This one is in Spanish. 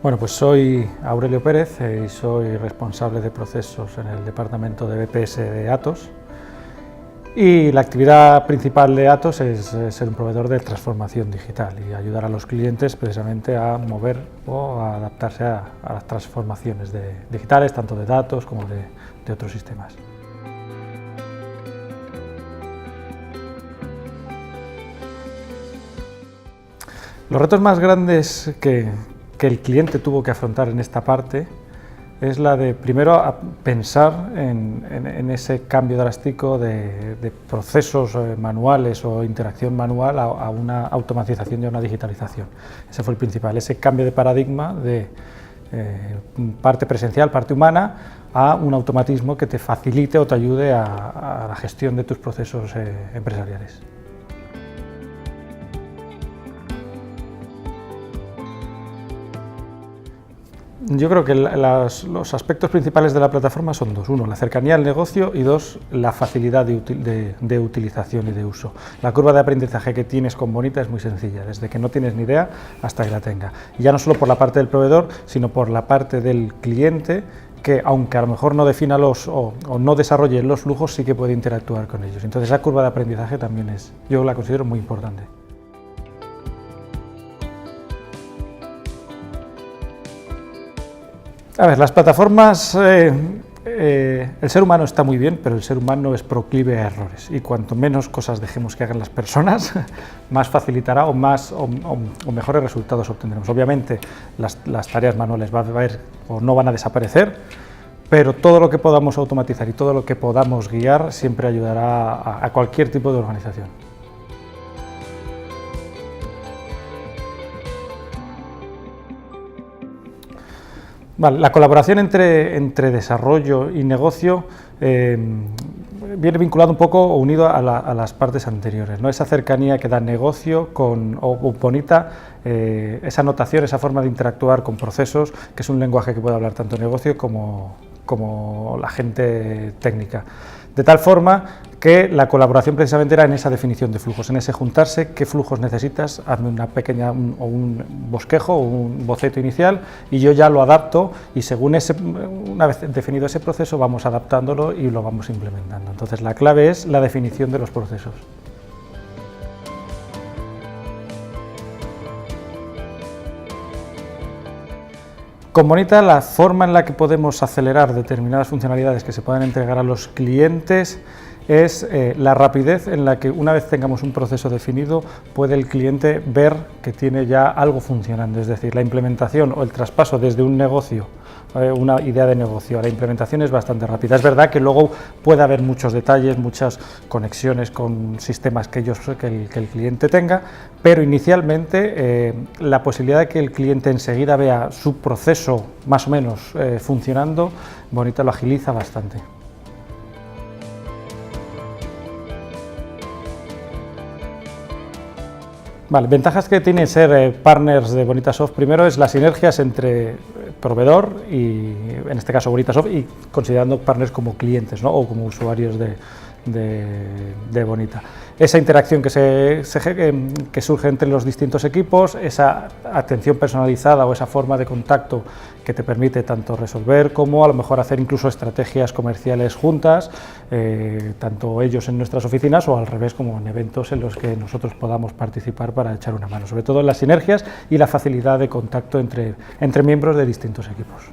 Bueno, pues soy Aurelio Pérez y soy responsable de procesos en el departamento de BPS de Atos. Y la actividad principal de Atos es ser un proveedor de transformación digital y ayudar a los clientes precisamente a mover o a adaptarse a las transformaciones digitales, tanto de datos como de otros sistemas. Los retos más grandes que el cliente tuvo que afrontar en esta parte es la de, primero, pensar en ese cambio drástico de procesos manuales o interacción manual a una automatización y a una digitalización. Ese fue el principal, ese cambio de paradigma de parte presencial, parte humana, a un automatismo que te facilite o te ayude a la gestión de tus procesos empresariales. Yo creo que los aspectos principales de la plataforma son dos. Uno, la cercanía al negocio, y dos, la facilidad de utilización y de uso. La curva de aprendizaje que tienes con Bonita es muy sencilla, desde que no tienes ni idea hasta que la tenga. Y ya no solo por la parte del proveedor, sino por la parte del cliente, que aunque a lo mejor no defina o no desarrolle los flujos, sí que puede interactuar con ellos. Entonces esa curva de aprendizaje también yo la considero muy importante. A ver, las plataformas, el ser humano está muy bien, pero el ser humano es proclive a errores, y cuanto menos cosas dejemos que hagan las personas, más facilitará o mejores resultados obtendremos. Obviamente las tareas manuales va a haber o no van a desaparecer, pero todo lo que podamos automatizar y todo lo que podamos guiar siempre ayudará a cualquier tipo de organización. Vale, la colaboración entre desarrollo y negocio viene vinculado un poco o unido a las partes anteriores, ¿no? Esa cercanía que da negocio o Bonita, esa notación, esa forma de interactuar con procesos, que es un lenguaje que puede hablar tanto negocio como la gente técnica. De tal forma que la colaboración precisamente era en esa definición de flujos, en ese juntarse, qué flujos necesitas, hazme un bosquejo o un boceto inicial y yo ya lo adapto, y según una vez definido ese proceso vamos adaptándolo y lo vamos implementando. Entonces la clave es la definición de los procesos. Con Bonita, la forma en la que podemos acelerar determinadas funcionalidades que se puedan entregar a los clientes es la rapidez en la que, una vez tengamos un proceso definido, puede el cliente ver que tiene ya algo funcionando, es decir, la implementación o el traspaso desde un negocio, una idea de negocio, a la implementación es bastante rápida. Es verdad que luego puede haber muchos detalles, muchas conexiones con sistemas que el cliente tenga, pero inicialmente la posibilidad de que el cliente enseguida vea su proceso más o menos funcionando, Bonita lo agiliza bastante. Vale, ventajas que tiene ser partners de Bonitasoft. Primero es las sinergias entre proveedor y, en este caso, Bonitasoft, y considerando partners como clientes, ¿no? O como usuarios de Bonita. Esa interacción que surge entre los distintos equipos, esa atención personalizada o esa forma de contacto que te permite tanto resolver como a lo mejor hacer incluso estrategias comerciales juntas, tanto ellos en nuestras oficinas o al revés, como en eventos en los que nosotros podamos participar para echar una mano, sobre todo en las sinergias y la facilidad de contacto entre miembros de distintos equipos.